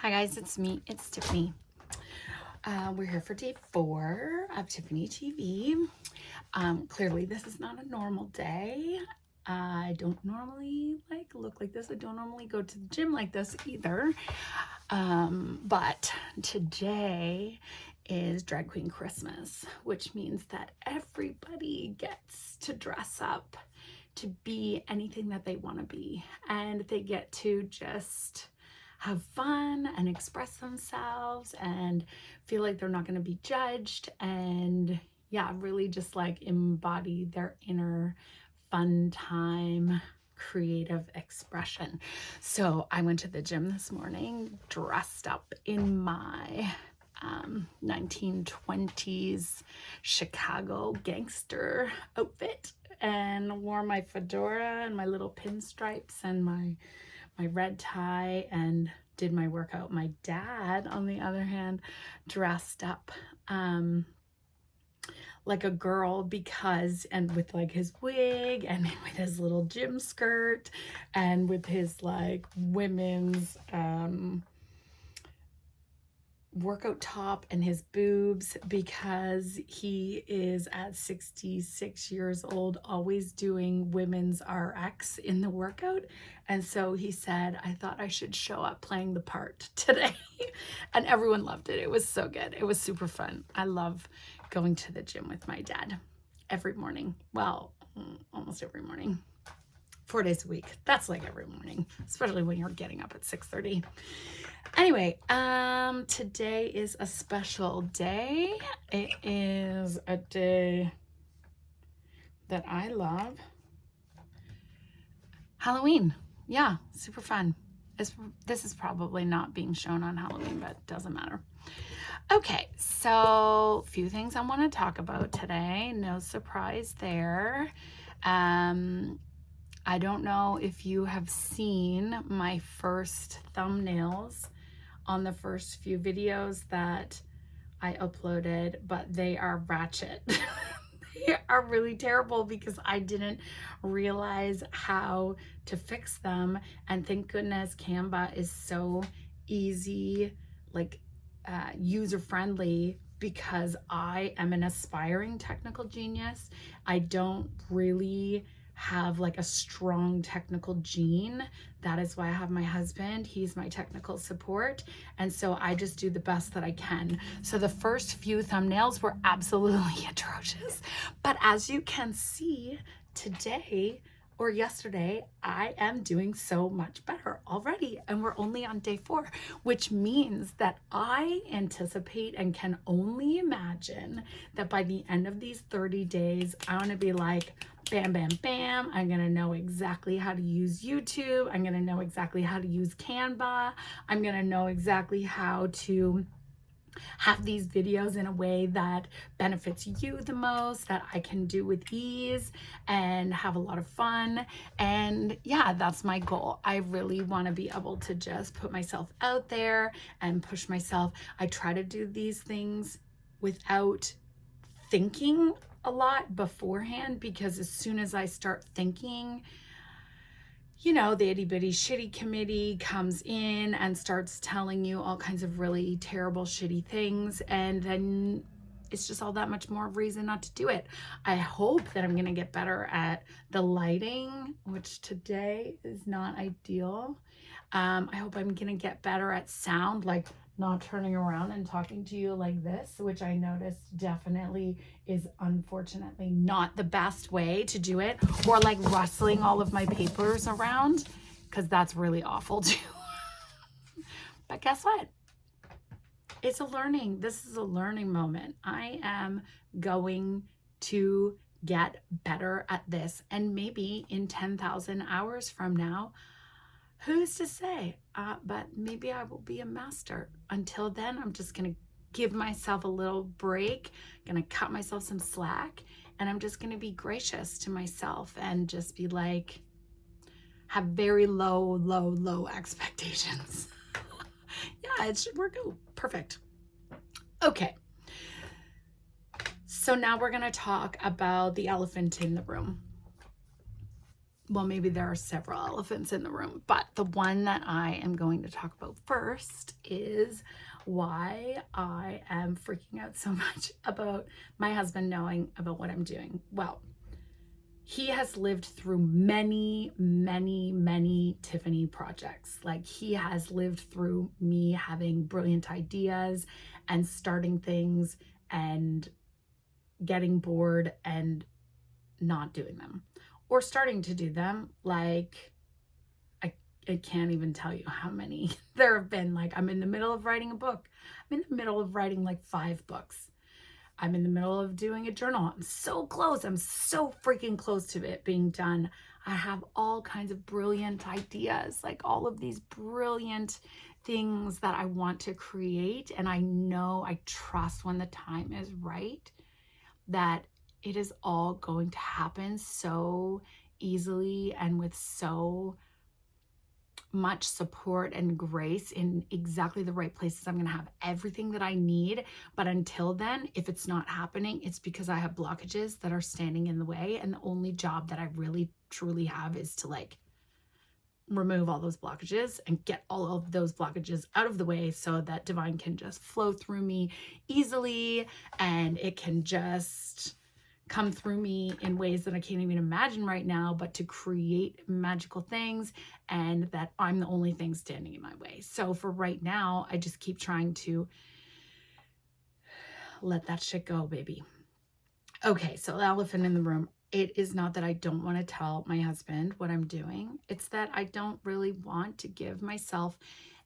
Hi guys, it's me, it's Tiffany. We're here for day 4 of Tiffany TV. Clearly this is not a normal day. I don't normally look like this. I don't normally go to the gym like this either. But today is Drag Queen Christmas, which means that everybody gets to dress up to be anything that they want to be, and they get to just have fun and express themselves and feel like they're not going to be judged, and yeah, really just like embody their inner fun time creative expression. So I went to the gym this morning dressed up in my 1920s Chicago gangster outfit, and wore my fedora and my little pinstripes and my red tie and did my workout. My dad, on the other hand, dressed up like a girl and with like his wig and with his little gym skirt and with his like women's workout top and his boobs, because he is at 66 years old always doing women's RX in the workout. And so he said, I thought I should show up playing the part today. And everyone loved it. It was so good. It was super fun. I love going to the gym with my dad every morning. Well, almost every morning. 4 days a week. That's like every morning, especially when you're getting up at 6:30. Anyway, today is a special day. It is a day that I love. Halloween. Yeah, super fun. This is probably not being shown on Halloween, but it doesn't matter. Okay, so a few things I want to talk about today. No surprise there. I don't know if you have seen my first thumbnails on the first few videos that I uploaded, but they are ratchet. They are really terrible because I didn't realize how to fix them. And thank goodness Canva is so easy, like user-friendly, because I am an aspiring technical genius. I don't really have like a strong technical gene. That is why I have my husband. He's my technical support. And so I just do the best that I can. So the first few thumbnails were absolutely atrocious. But as you can see today or yesterday, I am doing so much better already. And we're only on day 4, which means that I anticipate and can only imagine that by the end of these 30 days, I want to be like, bam, bam, bam. I'm going to know exactly how to use YouTube. I'm going to know exactly how to use Canva. I'm going to know exactly how to have these videos in a way that benefits you the most, that I can do with ease and have a lot of fun. And yeah, that's my goal. I really want to be able to just put myself out there and push myself. I try to do these things without thinking a lot beforehand, because as soon as I start thinking, you know, the itty bitty shitty committee comes in and starts telling you all kinds of really terrible shitty things, and then it's just all that much more reason not to do it. I hope that I'm gonna get better at the lighting, which today is not ideal. I hope I'm gonna get better at sound, like not turning around and talking to you like this, which I noticed definitely is unfortunately not the best way to do it, or like rustling all of my papers around, because that's really awful too. But guess what? It's a learning. This is a learning moment. I am going to get better at this, and maybe in 10,000 hours from now, who's to say? But maybe I will be a master. Until then, I'm just going to give myself a little break, going to cut myself some slack, and I'm just going to be gracious to myself and just be like, have very low expectations. Yeah, it should work out perfect. Okay. So now we're going to talk about the elephant in the room. well, maybe there are several elephants in the room, but the one that I am going to talk about first is why I am freaking out so much about my husband knowing about what I'm doing. Well, he has lived through many, many, many Tiffany projects. Like, he has lived through me having brilliant ideas and starting things and getting bored and not doing them, or starting to do them. Like, I can't even tell you how many there have been. Like, I'm in the middle of writing a book. I'm in the middle of writing like 5 books. I'm in the middle of doing a journal. I'm so close. I'm so freaking close to it being done. I have all kinds of brilliant ideas, like all of these brilliant things that I want to create. And I know, I trust when the time is right, that it is all going to happen so easily and with so much support and grace in exactly the right places. I'm going to have everything that I need. But until then, if it's not happening, it's because I have blockages that are standing in the way. And the only job that I really truly have is to like remove all those blockages and get all of those blockages out of the way so that divine can just flow through me easily, and it can just come through me in ways that I can't even imagine right now, but to create magical things, and that I'm the only thing standing in my way. So for right now, I just keep trying to let that shit go, baby. Okay, so the elephant in the room. It is not that I don't want to tell my husband what I'm doing. It's that I don't really want to give myself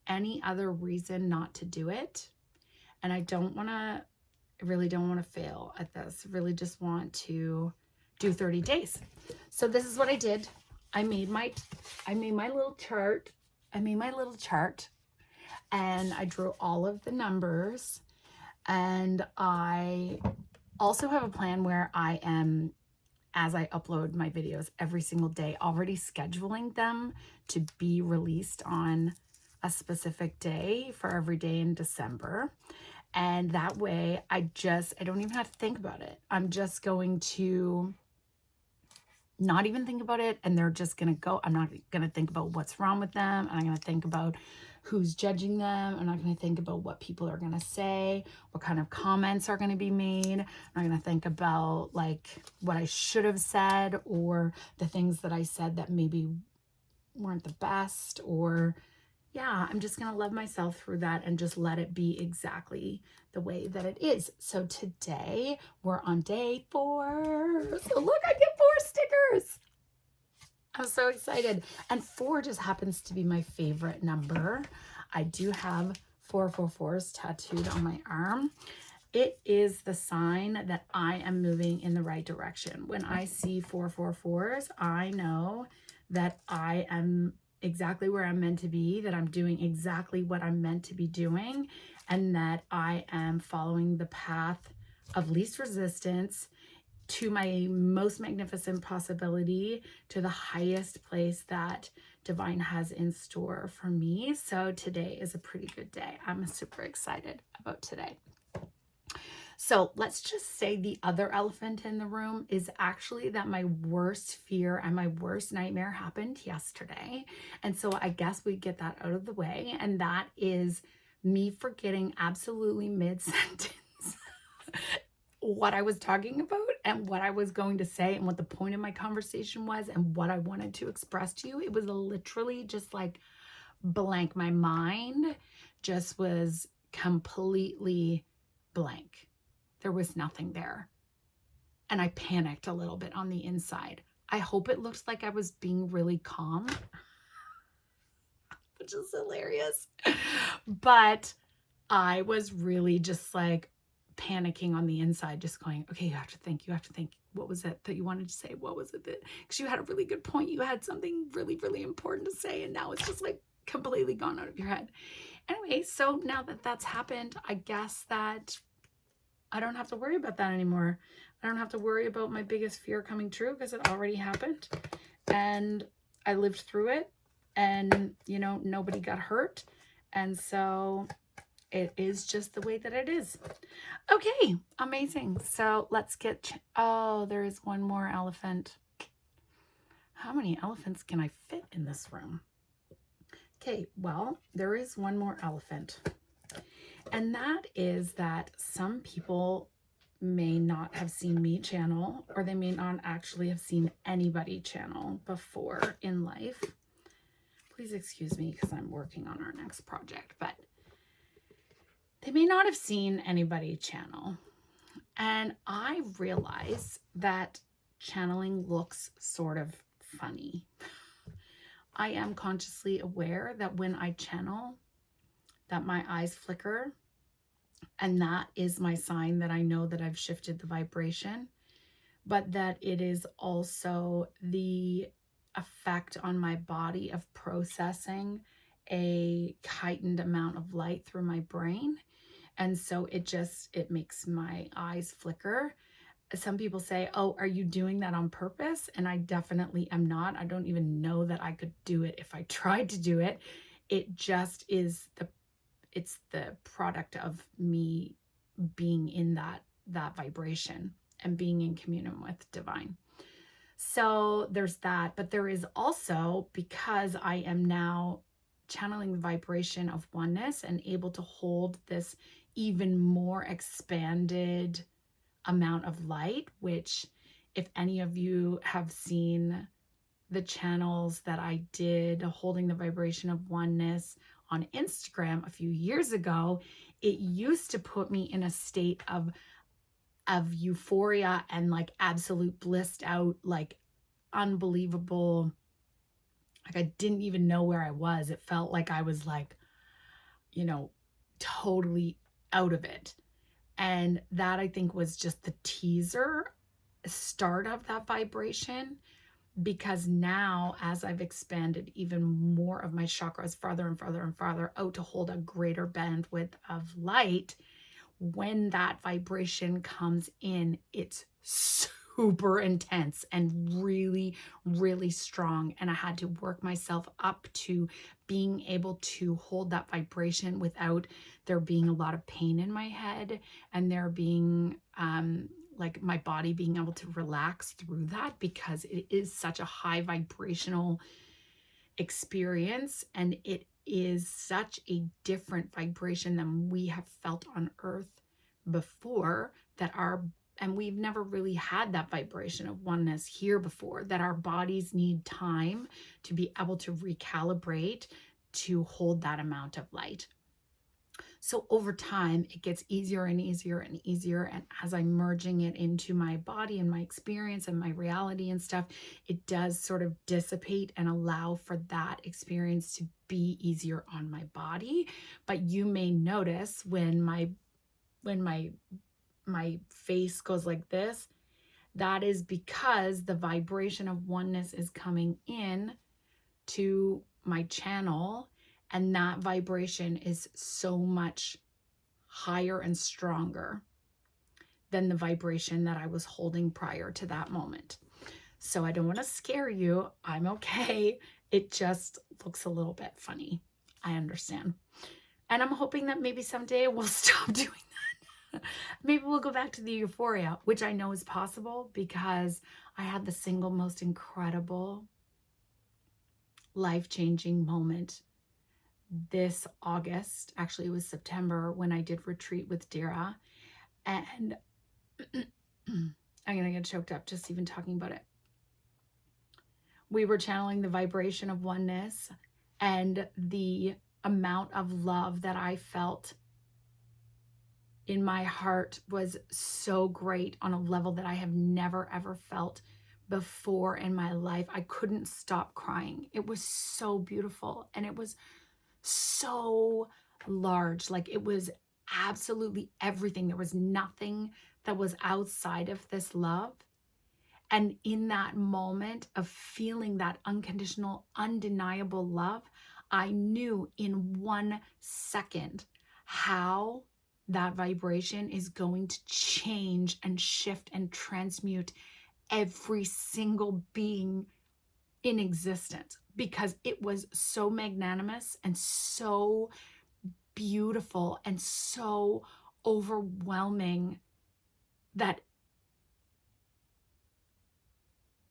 any other reason not to do it. And I really don't want to fail at this. I really just want to do 30 days. So this is what I did. I made my little chart. And I drew all of the numbers. And I also have a plan where I am, as I upload my videos every single day, already scheduling them to be released on a specific day for every day in December. And that way I don't even have to think about it. I'm just going to not even think about it, and they're just going to go. I'm not going to think about what's wrong with them. I'm going to think about who's judging them. I'm not going to think about what people are going to say, what kind of comments are going to be made. I'm not going to think about like what I should have said, or the things that I said that maybe weren't the best, or yeah, I'm just going to love myself through that and just let it be exactly the way that it is. So today we're on day 4. So look, I get 4 stickers. I'm so excited. And 4 just happens to be my favorite number. I do have 444s tattooed on my arm. It is the sign that I am moving in the right direction. When I see 444s, I know that I am exactly where I'm meant to be, that I'm doing exactly what I'm meant to be doing, and that I am following the path of least resistance to my most magnificent possibility, to the highest place that divine has in store for me. So today is a pretty good day. I'm super excited about today. So let's just say the other elephant in the room is actually that my worst fear and my worst nightmare happened yesterday. And so I guess we get that out of the way. And that is me forgetting absolutely mid-sentence what I was talking about and what I was going to say and what the point of my conversation was and what I wanted to express to you. It was literally just like blank. My mind just was completely blank. There was nothing there. And I panicked a little bit on the inside. I hope it looks like I was being really calm, which is hilarious. But I was really just like panicking on the inside, just going, okay, you have to think. What was it that you wanted to say? What was it that, because you had a really good point. You had something really, really important to say, and now it's just like completely gone out of your head. Anyway, so now that that's happened, I guess that I don't have to worry about that anymore. I don't have to worry about my biggest fear coming true because it already happened. And I lived through it. And, you know, nobody got hurt. And so it is just the way that it is. Okay, amazing. So let's get... Oh, there is one more elephant. How many elephants can I fit in this room? Okay, well, there is one more elephant. And that is that some people may not have seen me channel, or they may not actually have seen anybody channel before in life. Please excuse me because I'm working on our next project, but they may not have seen anybody channel. And I realize that channeling looks sort of funny. I am consciously aware that when I channel, that my eyes flicker, and that is my sign that I know that I've shifted the vibration, but that it is also the effect on my body of processing a heightened amount of light through my brain. And so it makes my eyes flicker. Some people say, oh, are you doing that on purpose? And I definitely am not. I don't even know that I could do it if I tried to do it. It just is it's the product of me being in that vibration and being in communion with divine. So there's that, but there is also, because I am now channeling the vibration of oneness and able to hold this even more expanded amount of light, which if any of you have seen the channels that I did holding the vibration of oneness on Instagram a few years ago, it used to put me in a state of euphoria and like absolute blissed out, like unbelievable. Like I didn't even know where I was. It felt like I was like, totally out of it. And that I think was just the teaser start of that vibration, because now as I've expanded even more of my chakras farther and farther and farther out to hold a greater bandwidth of light, when that vibration comes in, it's super intense and really, really strong. And I had to work myself up to being able to hold that vibration without there being a lot of pain in my head, and there being like my body being able to relax through that, because it is such a high vibrational experience, and it is such a different vibration than we have felt on earth before, and we've never really had that vibration of oneness here before, that our bodies need time to be able to recalibrate to hold that amount of light. So over time, it gets easier and easier and easier. And as I'm merging it into my body and my experience and my reality and stuff, it does sort of dissipate and allow for that experience to be easier on my body. But you may notice when my face goes like this, that is because the vibration of oneness is coming in to my channel, and that vibration is so much higher and stronger than the vibration that I was holding prior to that moment. So I don't want to scare you. I'm okay. It just looks a little bit funny. I understand. And I'm hoping that maybe someday we'll stop doing that. Maybe we'll go back to the euphoria, which I know is possible because I had the single most incredible life-changing moment this August. Actually, it was September when I did retreat with Dira, and I'm gonna get choked up just even talking about it. We were channeling the vibration of oneness, and the amount of love that I felt in my heart was so great on a level that I have never ever felt before in my life. I couldn't stop crying. It was so beautiful, and it was so large. Like it was absolutely everything. There was nothing that was outside of this love. And in that moment of feeling that unconditional, undeniable love, I knew in 1 second how that vibration is going to change and shift and transmute every single being in existence, because it was so magnanimous and so beautiful and so overwhelming that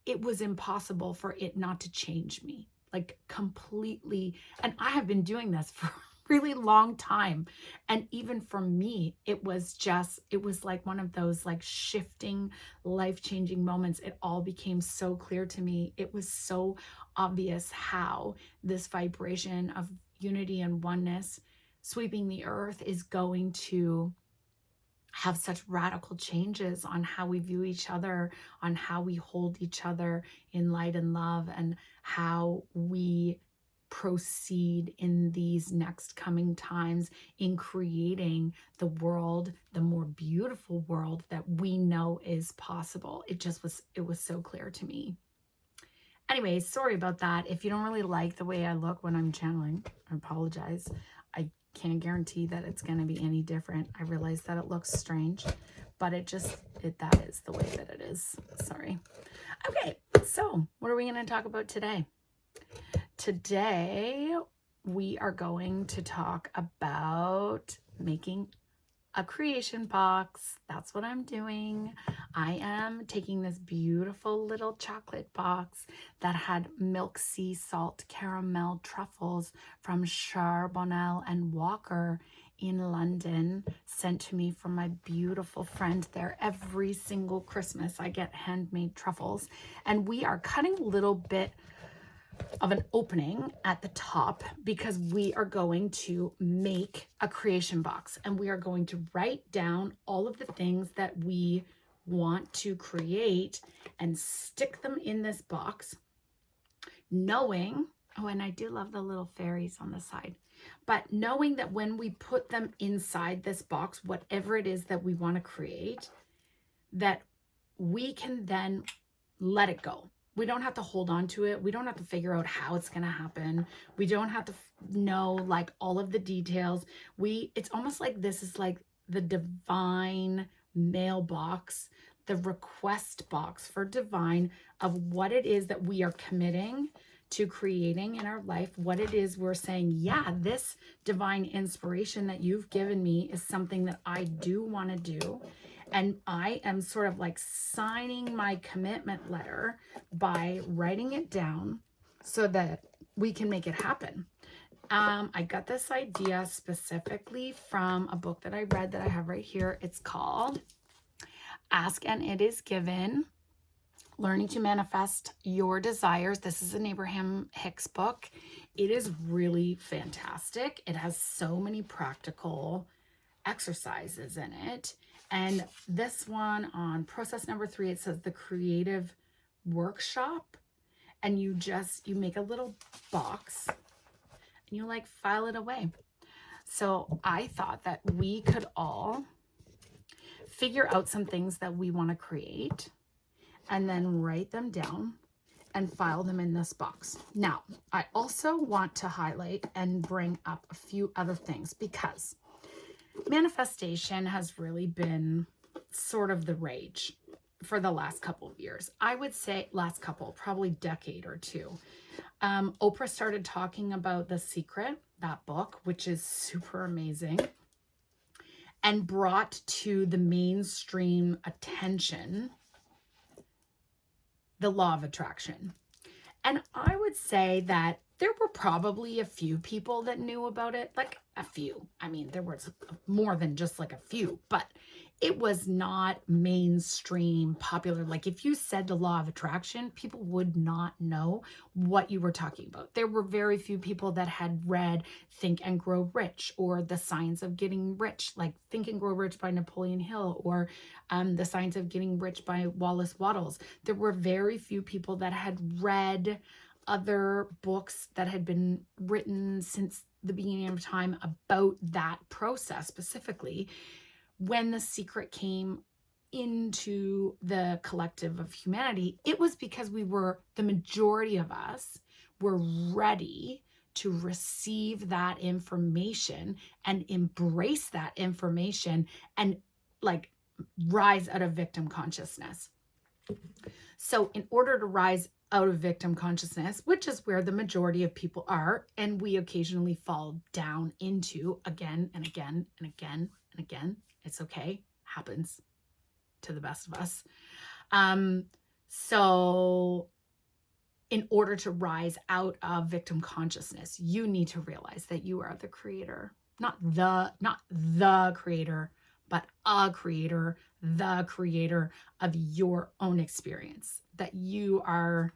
it was impossible for it not to change me, like completely. And I have been doing this for a really long time. And even for me, it was like one of those like shifting, life-changing moments. It all became so clear to me. It was so obvious how this vibration of unity and oneness sweeping the earth is going to have such radical changes on how we view each other, on how we hold each other in light and love, and how we proceed in these next coming times in creating the world, the more beautiful world that we know is possible. It was so clear to me. Anyways, sorry about that. If you don't really like the way I look when I'm channeling, I apologize. I can't guarantee that it's going to be any different. I realize that it looks strange, but that is the way that it is. Sorry. Okay, so what are we going to talk about today? Today, we are going to talk about making a creation box. That's what I'm doing. I am taking this beautiful little chocolate box that had milk sea salt caramel truffles from Charbonnel and Walker in London, sent to me from my beautiful friend there. Every single Christmas I get handmade truffles, and we are cutting a little bit of an opening at the top because we are going to make a creation box, and we are going to write down all of the things that we want to create and stick them in this box, knowing, oh, and I do love the little fairies on the side, but knowing that when we put them inside this box, whatever it is that we want to create, that we can then let it go. We don't have to hold on to it. We don't have to figure out how it's going to happen. We don't have to know like all of the details. It's almost like this is like the divine mailbox, the request box for divine of what it is that we are committing to creating in our life, what it is we're saying, yeah, this divine inspiration that you've given me is something that I do want to do. And I am sort of like signing my commitment letter by writing it down so that we can make it happen. I got this idea specifically from a book that I read that I have right here. It's called Ask and It Is Given, Learning to Manifest Your Desires. This is an Abraham Hicks book. It is really fantastic. It has so many practical exercises in it. And this one on process number 3, it says the creative workshop. And you make a little box and you like file it away. So I thought that we could all figure out some things that we want to create and then write them down and file them in this box. Now, I also want to highlight and bring up a few other things, because manifestation has really been sort of the rage for the last couple of years. I would say probably decade or two. Oprah started talking about The Secret, that book, which is super amazing, and brought to the mainstream attention the law of attraction. And I would say that there were probably a few people that knew about it, like a few. I mean, there was more than just like a few, but it was not mainstream popular. Like if you said the law of attraction, people would not know what you were talking about. There were very few people that had read Think and Grow Rich, or The Science of Getting Rich, like Think and Grow Rich by Napoleon Hill, or The Science of Getting Rich by Wallace Wattles. There were very few people that had read other books that had been written since the beginning of time about that process specifically. When The Secret came into the collective of humanity, it was because the majority of us were ready to receive that information and embrace that information and like rise out of victim consciousness. So in order to rise out of victim consciousness, which is where the majority of people are, and we occasionally fall down into again and again and again and again. It's okay. Happens to the best of us. So in order to rise out of victim consciousness, you need to realize that you are the creator, not the creator, but a creator, the creator of your own experience, that you are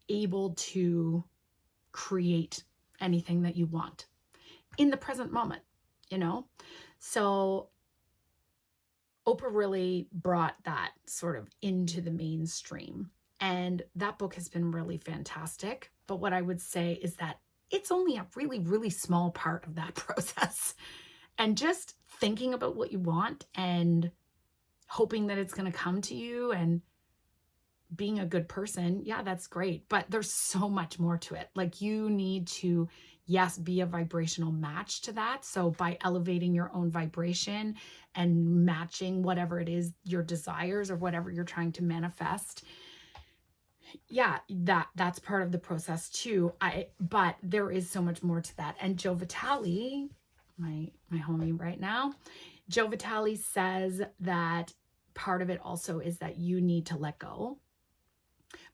able to create anything that you want in the present moment, you know? So Oprah really brought that sort of into the mainstream. And that book has been really fantastic. But what I would say is that it's only a really, really small part of that process. And just thinking about what you want and hoping that it's going to come to you and being a good person, yeah, that's great. But there's so much more to it. Like, you need to, yes, be a vibrational match to that. So by elevating your own vibration and matching whatever it is, your desires or whatever you're trying to manifest, yeah, that's part of the process too. But there is so much more to that. And Joe Vitale, my homie right now, Joe Vitale says that part of it also is that you need to let go,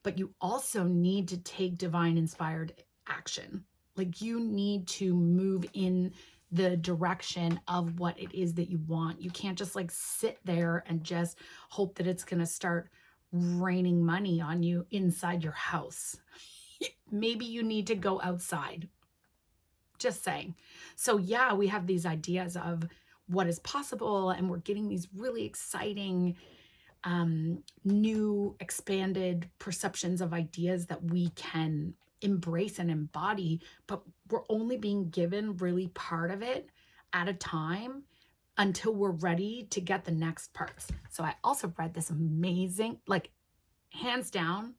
but you also need to take divine inspired action. Like, you need to move in the direction of what it is that you want. You can't just like sit there and just hope that it's going to start raining money on you inside your house. Maybe you need to go outside. Just saying. So yeah, we have these ideas of what is possible, and we're getting these really exciting new expanded perceptions of ideas that we can embrace and embody, but we're only being given really part of it at a time until we're ready to get the next parts. So I also read this amazing, like, hands down,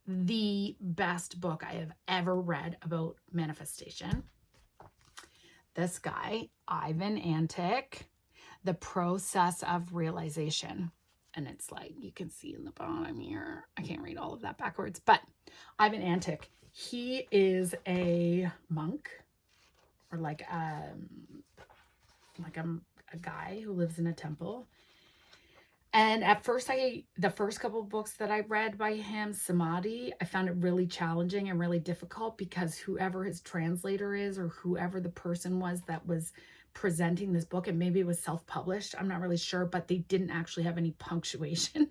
the best book I have ever read about manifestation. This guy, Ivan Antic, The Process of Realization. And it's like, you can see in the bottom here, I can't read all of that backwards, but Ivan Antic, he is a monk, or like a guy who lives in a temple. And at first, the first couple of books that I read by him, Samadhi, I found it really challenging and really difficult, because whoever his translator is, or whoever the person was that was presenting this book, and maybe it was self-published, I'm not really sure, but they didn't actually have any punctuation.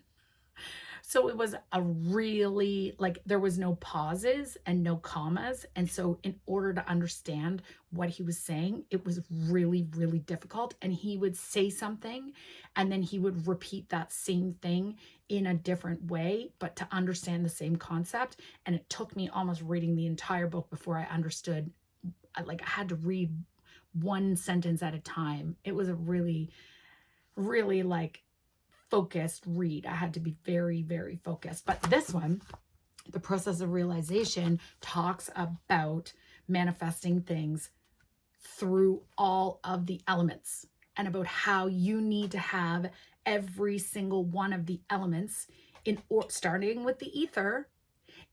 So it was a really, like, there was no pauses and no commas. And so in order to understand what he was saying, it was really, really difficult. And he would say something and then he would repeat that same thing in a different way, but to understand the same concept. And it took me almost reading the entire book before I understood. Like, I had to read one sentence at a time. It was a really, really like focused read. I had to be very, very focused. But this one, The Process of Realization, talks about manifesting things through all of the elements, and about how you need to have every single one of the elements starting with the ether,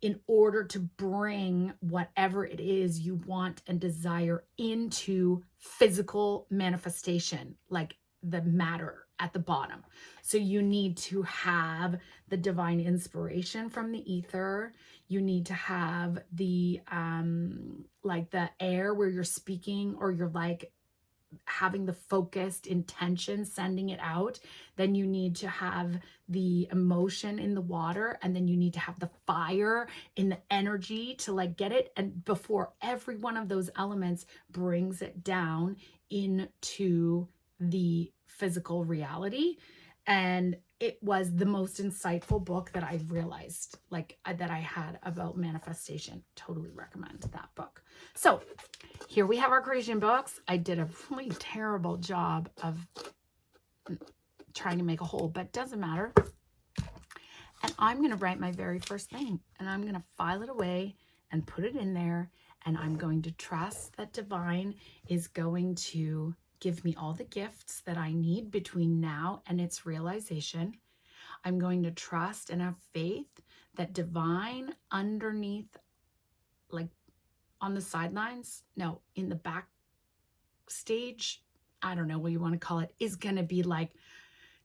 in order to bring whatever it is you want and desire into physical manifestation, like the matter at the bottom. So you need to have the divine inspiration from the ether. You need to have the like the air where you're speaking, or you're like having the focused intention, sending it out. Then you need to have the emotion in the water, and then you need to have the fire in the energy to like get it. And before every one of those elements brings it down into the physical reality. And it was the most insightful book that I realized, like, that I had about manifestation. Totally recommend that book. So here we have our creation books. I did a really terrible job of trying to make a whole, but doesn't matter. And I'm going to write my very first thing, and I'm going to file it away and put it in there. And I'm going to trust that divine is going to give me all the gifts that I need between now and its realization. I'm going to trust and have faith that divine, underneath, like on the sidelines, no, in the backstage, I don't know what you want to call it, is going to be like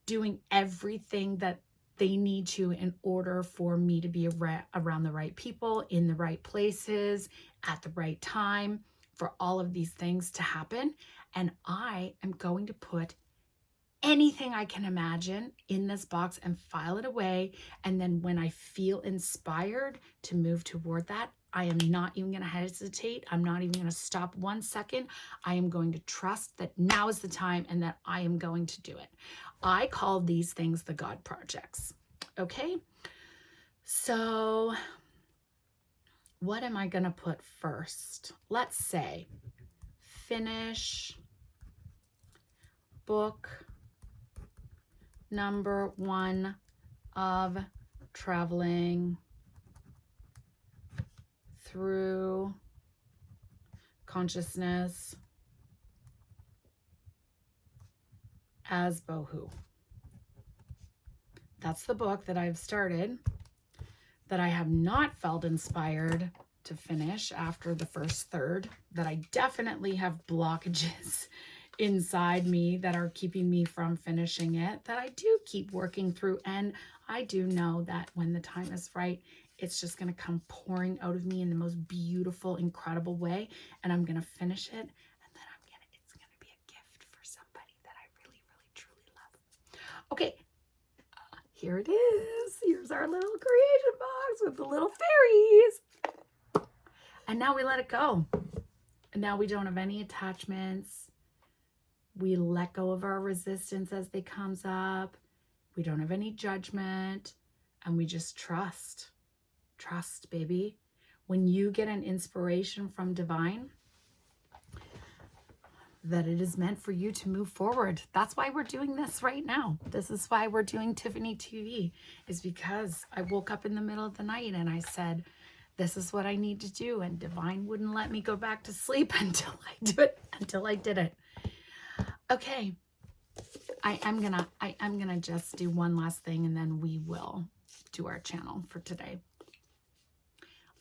doing everything that They need to in order for me to be around the right people, in the right places, at the right time, for all of these things to happen. And I am going to put anything I can imagine in this box and file it away. And then when I feel inspired to move toward that, I am not even going to hesitate. I'm not even going to stop 1 second. I am going to trust that now is the time and that I am going to do it. I call these things the God projects. Okay. So what am I going to put first? Let's say finish book number 1 of traveling through consciousness as Bohu. That's the book that I've started, that I have not felt inspired to finish after the first third, that I definitely have blockages inside me that are keeping me from finishing it, that I do keep working through. And I do know that when the time is right, it's just going to come pouring out of me in the most beautiful, incredible way. And I'm going to finish it. And then it's going to be a gift for somebody that I really, really, truly love. Okay. Here it is. Here's our little creation box with the little fairies. And now we let it go. And now we don't have any attachments. We let go of our resistance as they comes up. We don't have any judgment. And we just trust. Trust, baby. When you get an inspiration from divine, that it is meant for you to move forward. That's why we're doing this right now. This is why we're doing Tiffany TV, is because I woke up in the middle of the night and I said, this is what I need to do. And divine wouldn't let me go back to sleep until I did it. Okay. I'm gonna just do one last thing and then we will do our channel for today.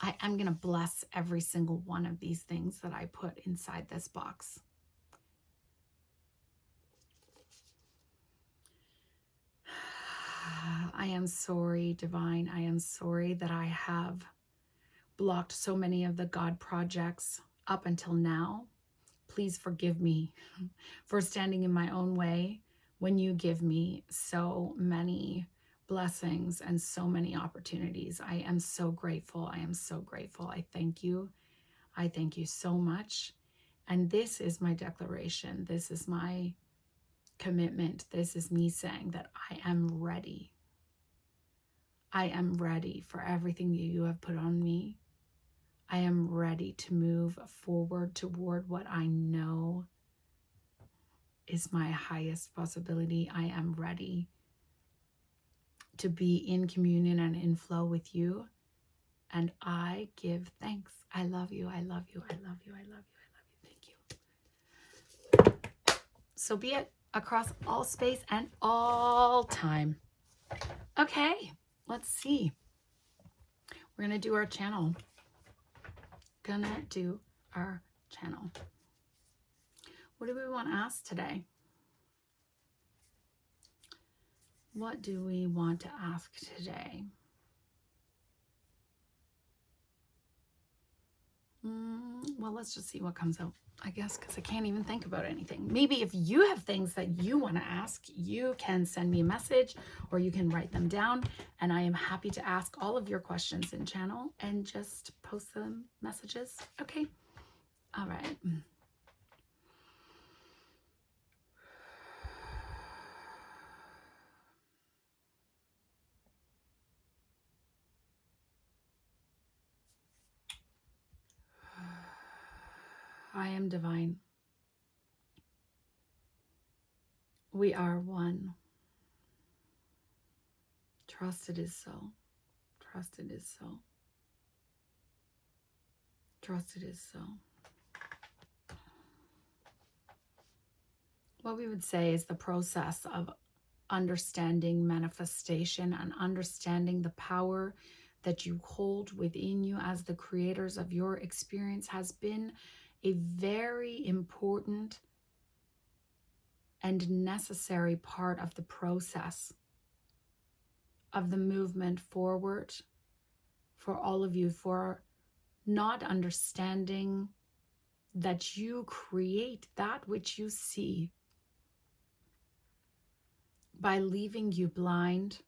I'm gonna bless every single one of these things that I put inside this box. I am sorry, divine. I am sorry that I have blocked so many of the God projects up until now. Please forgive me for standing in my own way when you give me so many blessings and so many opportunities. I am so grateful. I am so grateful. I thank you. I thank you so much. And this is my declaration. This is my commitment. This is me saying that I am ready. I am ready for everything that you have put on me. I am ready to move forward toward what I know is my highest possibility. I am ready to be in communion and in flow with you. And I give thanks. I love you. I love you. I love you. I love you. I love you. Thank you. So be it across all space and all time. Okay, let's see. We're going to do our channel. Gonna do our channel. What do we want to ask today? What do we want to ask today? Well, let's just see what comes out, I guess, because I can't even think about anything. Maybe if you have things that you want to ask, you can send me a message or you can write them down. And I am happy to ask all of your questions in channel and just post them messages. Okay. All right. I am divine. We are one. Trust it is so. Trust it is so. Trust it is so. What we would say is the process of understanding manifestation and understanding the power that you hold within you as the creators of your experience has been a very important and necessary part of the process of the movement forward for all of you, for not understanding that you create that which you see by leaving you blind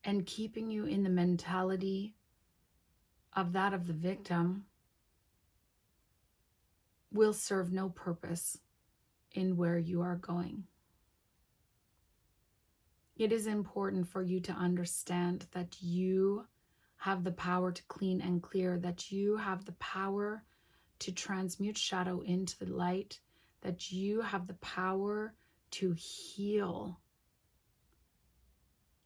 and keeping you in the mentality of that of the victim will serve no purpose in where you are going. It is important for you to understand that you have the power to clean and clear, that you have the power to transmute shadow into the light, that you have the power to heal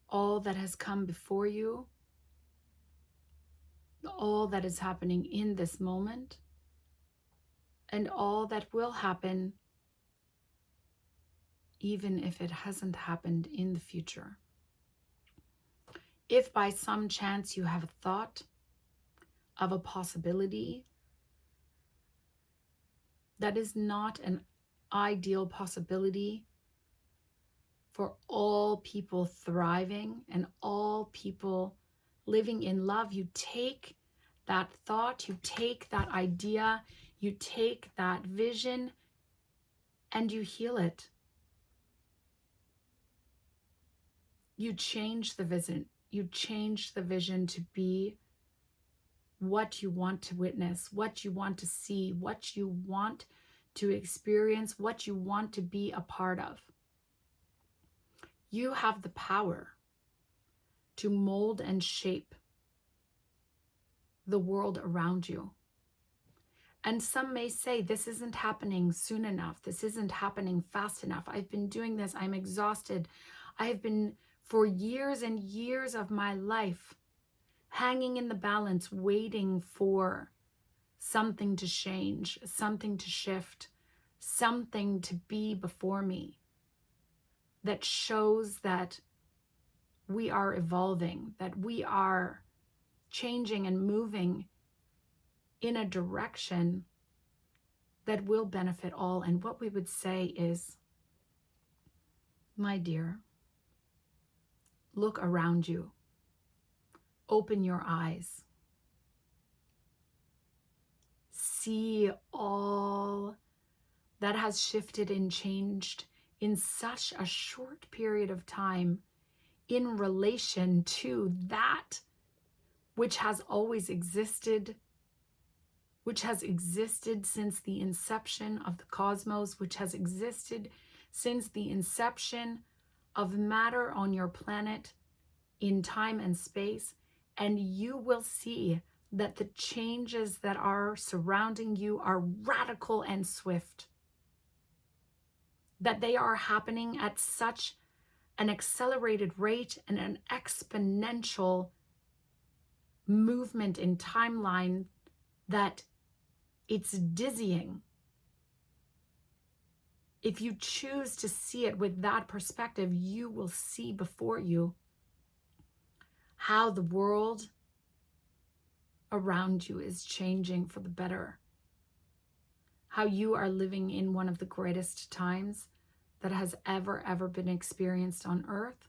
all that has come before you, all that is happening in this moment, and all that will happen even if it hasn't happened in the future. If by some chance you have a thought of a possibility that is not an ideal possibility for all people thriving and all people living in love, you take that thought, you take that idea, you take that vision, and you heal it. You change the vision. You change the vision to be what you want to witness, what you want to see, what you want to experience, what you want to be a part of. You have the power to mold and shape the world around you. And some may say, this isn't happening soon enough. This isn't happening fast enough. I've been doing this. I'm exhausted. I have been for years and years of my life hanging in the balance, waiting for something to change, something to shift, something to be before me that shows that we are evolving, that we are changing and moving in a direction that will benefit all. And what we would say is, my dear, look around you. Open your eyes. See all that has shifted and changed in such a short period of time in relation to that which has always existed, which has existed since the inception of the cosmos, which has existed since the inception of matter on your planet in time and space. And you will see that the changes that are surrounding you are radical and swift, that they are happening at such an accelerated rate and an exponential movement in timeline that it's dizzying. If you choose to see it with that perspective, you will see before you how the world around you is changing for the better. How you are living in one of the greatest times that has ever been experienced on earth.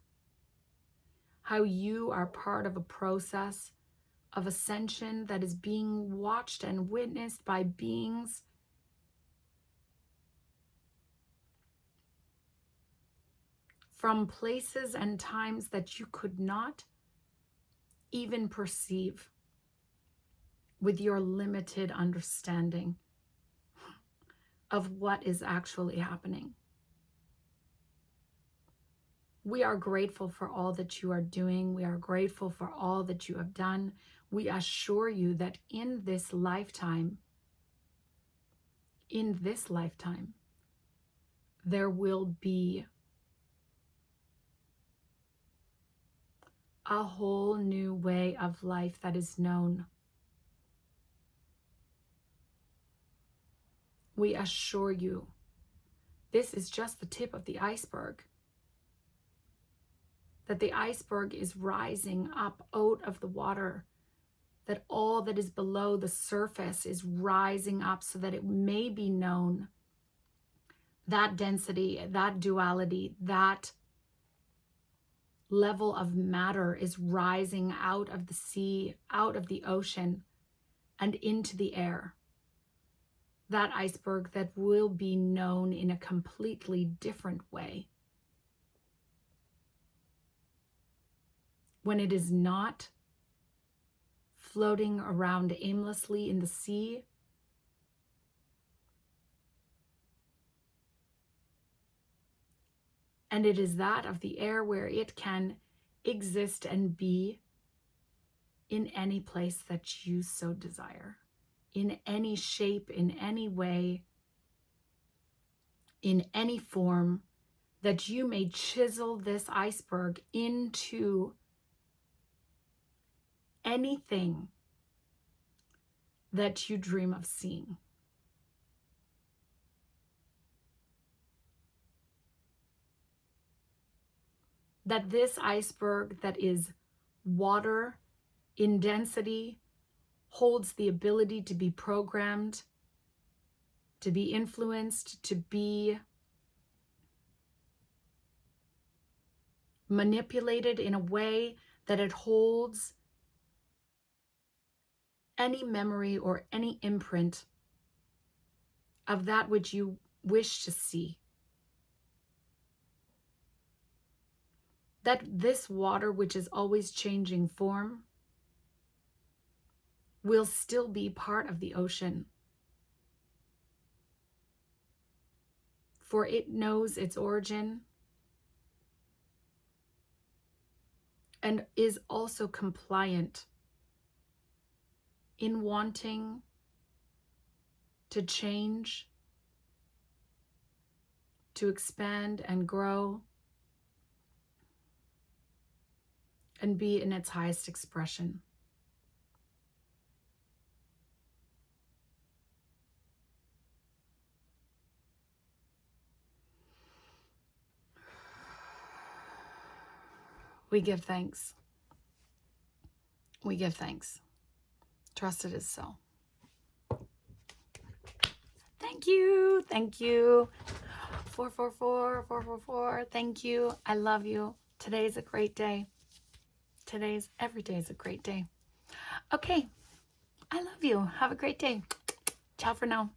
How you are part of a process of ascension that is being watched and witnessed by beings from places and times that you could not even perceive with your limited understanding of what is actually happening. We are grateful for all that you are doing. We are grateful for all that you have done. We assure you that in this lifetime, there will be a whole new way of life that is known. We assure you, this is just the tip of the iceberg. That the iceberg is rising up out of the water. That all that is below the surface is rising up so that it may be known. That density, that duality, that level of matter is rising out of the sea, out of the ocean, and into the air. That iceberg that will be known in a completely different way. When it is not floating around aimlessly in the sea, and it is that of the air where it can exist and be in any place that you so desire, in any shape, in any way, in any form, that you may chisel this iceberg into anything that you dream of seeing. That this iceberg that is water in density holds the ability to be programmed, to be influenced, to be manipulated in a way that it holds any memory or any imprint of that which you wish to see. That this water, which is always changing form, will still be part of the ocean. For it knows its origin and is also compliant in wanting to change, to expand and grow, and be in its highest expression. We give thanks. We give thanks. Trust it is so. Thank you. Thank you. 444, 444. Thank you. I love you. Today's a great day. Every day is a great day. Okay. I love you. Have a great day. Ciao for now.